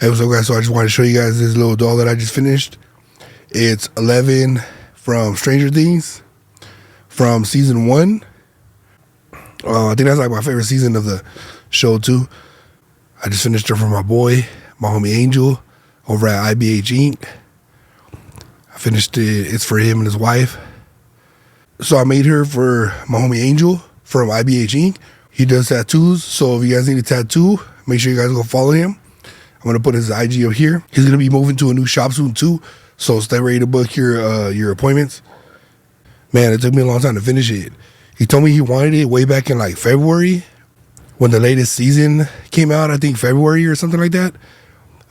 Hey, what's up, guys? So I just wanted to show you guys this little doll that I just finished. It's 11 from Stranger Things from season 1. I think that's like my favorite season of the show too. I just finished her for my boy, my homie Angel, over at IBH Inc. I finished it. It's for him and his wife. So I made her for my homie Angel from IBH Inc. He does tattoos, so if you guys need a tattoo, make sure you guys go follow him. I'm going to put his IG up here. He's going to be moving to a new shop soon too, so stay ready to book your appointments. Man, it took me a long time to finish it. He told me he wanted it way back in like February when the latest season came out, I think February or something like that.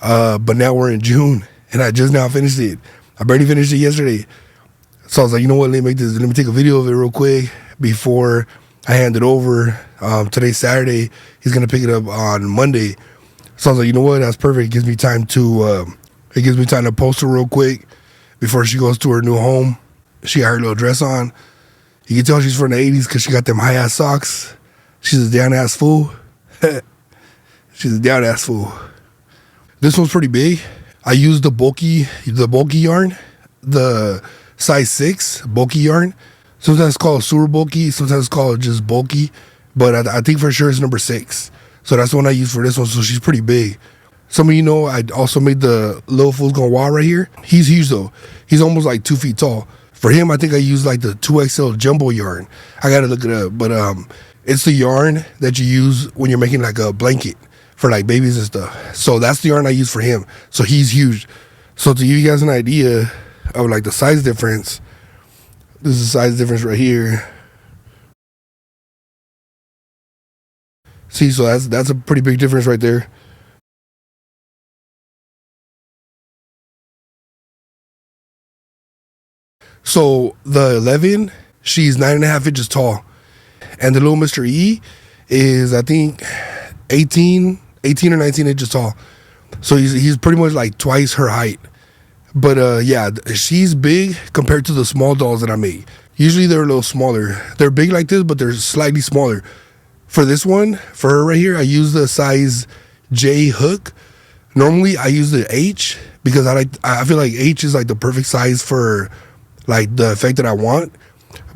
But now we're in June, and I just now finished it. I barely finished it yesterday. So I was like, you know what, let me take a video of it real quick before I hand it over. Today's Saturday. He's going to pick it up on Monday. So I was like, you know what, that's perfect. It gives me time to post her real quick before she goes to her new home. She got her little dress on. You can tell she's from the 80s because she got them high-ass socks. She's a down-ass fool. She's a down-ass fool. This one's pretty big. I used the bulky yarn, the size 6 bulky yarn. Sometimes it's called super bulky, sometimes it's called just bulky, but I think for sure it's number 6. So that's the one I used for this one, so she's pretty big. Some of you know I also made the Little Fool's Gone Wild right here. He's huge though. He's almost like 2 feet tall. For him, I think I used like the 2XL jumbo yarn. I gotta look it up, but it's the yarn that you use when you're making like a blanket for like babies and stuff. So that's the yarn I use for him. So he's huge. So to give you guys an idea of like the size difference, this is the size difference right here. See, so that's a pretty big difference right there. So the 11, she's 9.5 inches tall, and the little Mr. E is I think 18 or 19 inches tall. So he's pretty much like twice her height. But yeah, she's big compared to the small dolls that I made. Usually they're a little smaller. They're big like this, but they're slightly smaller. For this one, for her right here, I use the size J hook. Normally I use the H because I feel like H is like the perfect size for like the effect that I want.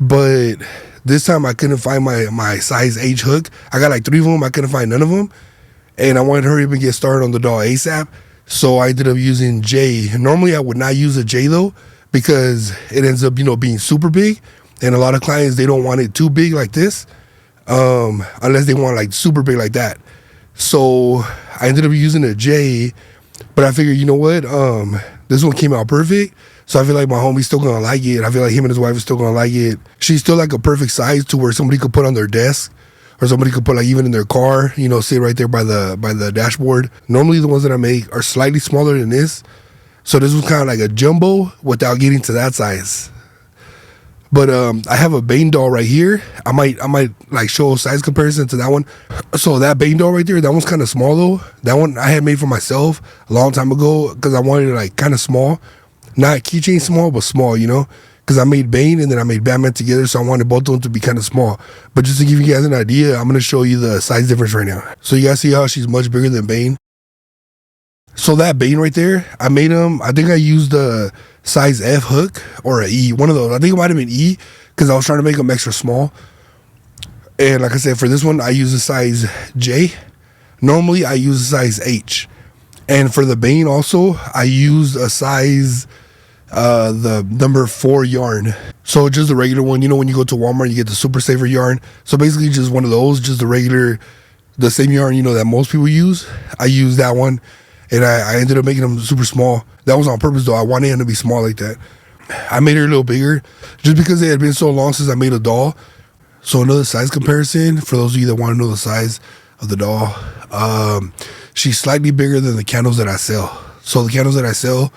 But this time I couldn't find my size H hook. I got like 3 of them. I couldn't find none of them. And I wanted to hurry up and get started on the doll ASAP. So I ended up using J. Normally I would not use a J though, because it ends up, being super big. And a lot of clients, they don't want it too big like this. Unless they want like super big like that. So I ended up using a J, but I figured, you know what? This one came out perfect. So I feel like my homie's still gonna like it. I feel like him and his wife are still gonna like it. She's still like a perfect size to where somebody could put on their desk, or somebody could put like even in their car, sit right there by the dashboard. Normally the ones that I make are slightly smaller than this. So this was kind of like a jumbo without getting to that size. But I have a Bane doll right here. I might like show a size comparison to that one. So that Bane doll right there, that one's kind of small though. That one I had made for myself a long time ago because I wanted it like kind of small. Not keychain small, but small, because I made Bane and then I made Batman together, so I wanted both of them to be kind of small. But just to give you guys an idea, I'm going to show you the size difference right now. So you guys see how she's much bigger than Bane? So that Bane right there, I made him, I think I used the size F hook or an E, one of those. I think it might have been E because I was trying to make them extra small. And like I said, for this one, I use the size J. Normally, I use the size H. And for the Bane also, I used a size, the number 4 yarn. So just the regular one, when you go to Walmart, you get the Super Saver yarn. So basically just one of those, just the regular, the same yarn, that most people use. I used that one. And I ended up making them super small. That was on purpose though. I wanted him to be small like that. I made her a little bigger just because it had been so long since I made a doll. So another size comparison for those of you that want to know the size of the doll. She's slightly bigger than the candles that I sell. So the candles that I sell,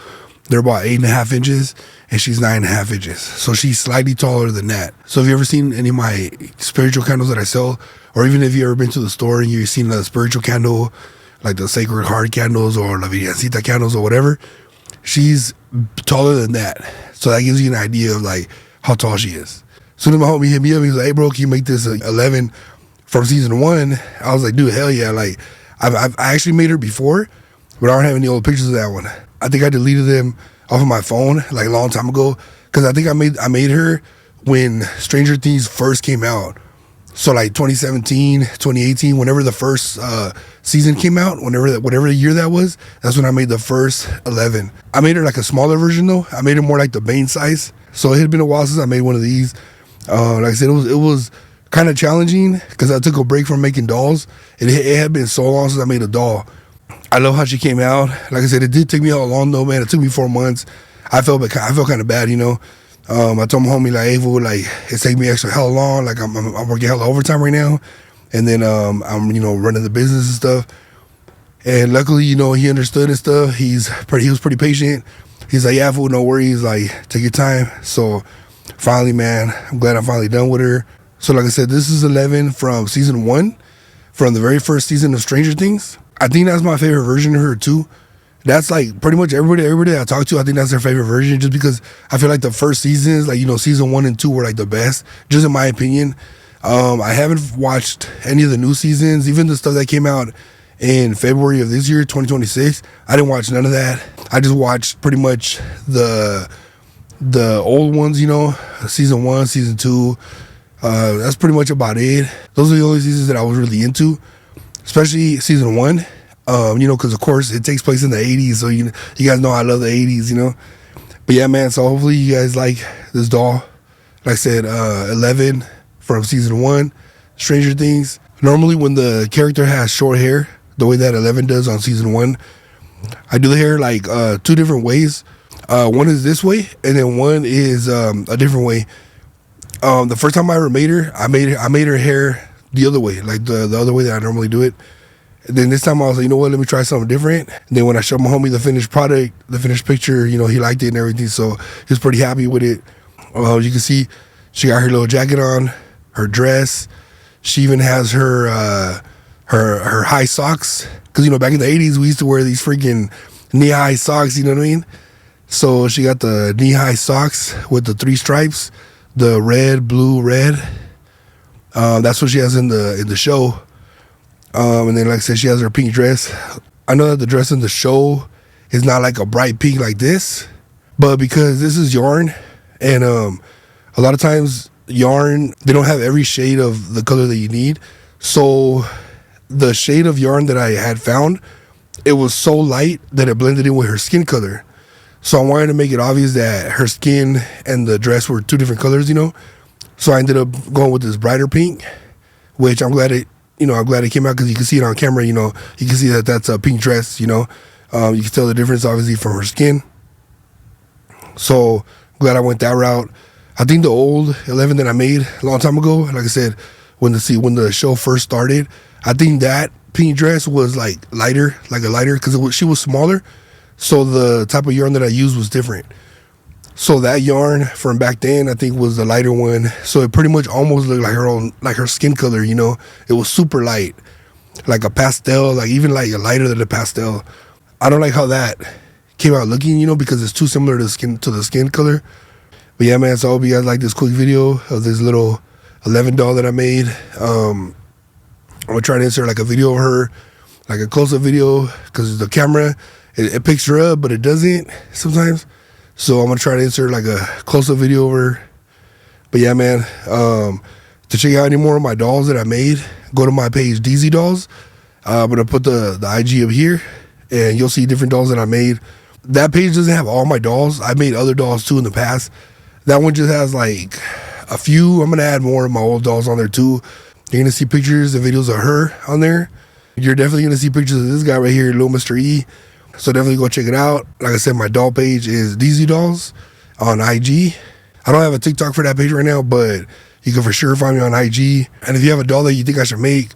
they're about 8.5 inches and she's 9.5 inches. So she's slightly taller than that. So if you ever seen any of my spiritual candles that I sell, or even if you ever been to the store and you've seen a spiritual candle, like the Sacred Heart candles or La Virgencita candles or whatever, she's taller than that. So that gives you an idea of like how tall she is. So then my homie hit me up. He was like, "Hey bro, can you make this 11 from season 1?" I was like, "Dude, hell yeah!" Like I actually made her before, but I don't have any old pictures of that one. I think I deleted them off of my phone like a long time ago, because I think I made her when Stranger Things first came out. So like 2017, 2018, whenever the first season came out, whatever year that was, that's when I made the first 11. I made her like a smaller version though. I made it more like the Bane size. So it had been a while since I made one of these. Like I said, it was kind of challenging because I took a break from making dolls. It had been so long since I made a doll. I love how she came out. Like I said, it did take me how long though, man. It took me 4 months. I felt kind of bad, you know. I told my homie like, hey, fool, like it's taking me extra hella long. Like I'm working hella overtime right now, and then I'm running the business and stuff. And luckily, he understood and stuff. He was pretty patient. He's like, yeah, fool, no worries. Like take your time. So finally, man, I'm glad I'm finally done with her. So like I said, this is 11 from season 1, from the very first season of Stranger Things. I think that's my favorite version of her too. That's like pretty much everybody I talk to, I think that's their favorite version, just because I feel like the first seasons, like, season 1 and 2 were like the best, just in my opinion. I haven't watched any of the new seasons, even the stuff that came out in February of this year, 2026. I didn't watch none of that. I just watched pretty much the old ones, season 1, season 2. That's pretty much about it. Those are the only seasons that I was really into, especially season 1. Because of course it takes place in the 80s, so you guys know I love the 80s, But yeah, man, so hopefully you guys like this doll. Like I said, 11 from season 1, Stranger Things. Normally when the character has short hair, the way that 11 does on season 1, I do the hair like 2 different ways. One is this way, and then one is a different way. The first time I ever made her, I made her hair the other way, like the other way that I normally do it. And then this time I was like, you know what, let me try something different. And then when I showed my homie the finished product, the finished picture, he liked it and everything. So he was pretty happy with it. You can see she got her little jacket on, her dress. She even has her high socks. Because, back in the 80s, we used to wear these freaking knee-high socks, you know what I mean? So she got the knee-high socks with the 3 stripes, the red, blue, red. That's what she has in the show. And then, like I said, she has her pink dress. I know that the dress in the show is not like a bright pink like this, but because this is yarn, and a lot of times yarn, they don't have every shade of the color that you need. So the shade of yarn that I had found, it was so light that it blended in with her skin color. So I wanted to make it obvious that her skin and the dress were 2 different colors, So I ended up going with this brighter pink, which I'm glad it came out, because you can see it on camera, you can see that that's a pink dress, you can tell the difference obviously from her skin. So I'm glad I went that route. I think the old 11 that I made a long time ago, like I said, when the show first started, I think that pink dress was like a lighter, because she was smaller. So the type of yarn that I used was different. So that yarn from back then, I think, was the lighter one. So it pretty much almost looked like her skin color, It was super light, like a pastel, like even like a lighter than a pastel. I don't like how that came out looking, because it's too similar to the skin color. But yeah, man, so I hope you guys like this quick video of this little 11 doll that I made. I'm gonna try to insert like a video of her, like a close-up video, because the camera, it picks her up, but it doesn't sometimes. So I'm going to try to insert like a close-up video of her. But yeah, man, to check out any more of my dolls that I made, go to my page, DZ Dolls. I'm going to put the IG up here, and you'll see different dolls that I made. That page doesn't have all my dolls. I made other dolls too in the past. That one just has like a few. I'm going to add more of my old dolls on there too. You're going to see pictures and videos of her on there. You're definitely going to see pictures of this guy right here, Little Mr. E. So definitely go check it out. Like I said, my doll page is DZ Dolls on IG. I don't have a TikTok for that page right now, but you can for sure find me on IG. And if you have a doll that you think I should make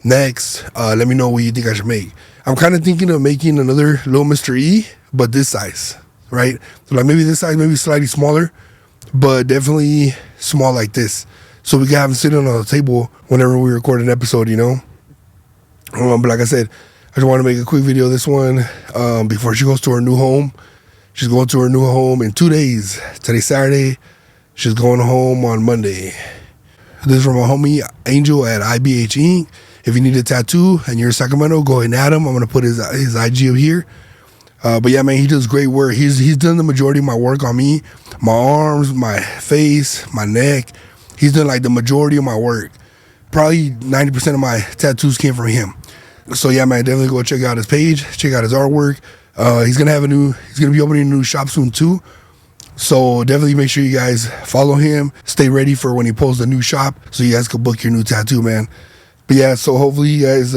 next, let me know what you think I should make. I'm kind of thinking of making another Little Mr. E, but this size, right? So like maybe this size, maybe slightly smaller, but definitely small like this. So we can have him sitting on the table whenever we record an episode, But like I said, I just want to make a quick video of this one before she goes to her new home. She's going to her new home in 2 days. Today's Saturday. She's going home on Monday. This is from my homie Angel at IBH Inc. If you need a tattoo and you're in Sacramento, go ahead and add him. I'm gonna put his IG up here. But yeah, man, he does great work. He's done the majority of my work on me, my arms, my face, my neck. He's done like the majority of my work. Probably 90% of my tattoos came from him. So yeah, man, definitely go check out his page, check out his artwork. He's gonna be opening a new shop soon too. So definitely make sure you guys follow him. Stay ready for when he posts a new shop, so you guys can book your new tattoo, man. But yeah, so hopefully you guys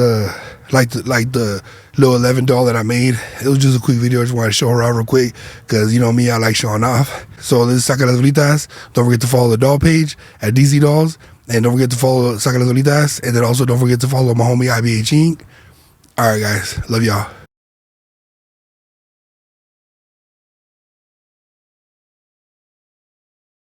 like the little 11 doll that I made. It was just a quick video. I just wanted to show her out real quick because you know me, I like showing off. So this is Saca las Bolitas. Don't forget to follow the doll page at DZ Dolls, and don't forget to follow Saca las Bolitas, and then also don't forget to follow my homie IBH Inc. All right, guys, love y'all.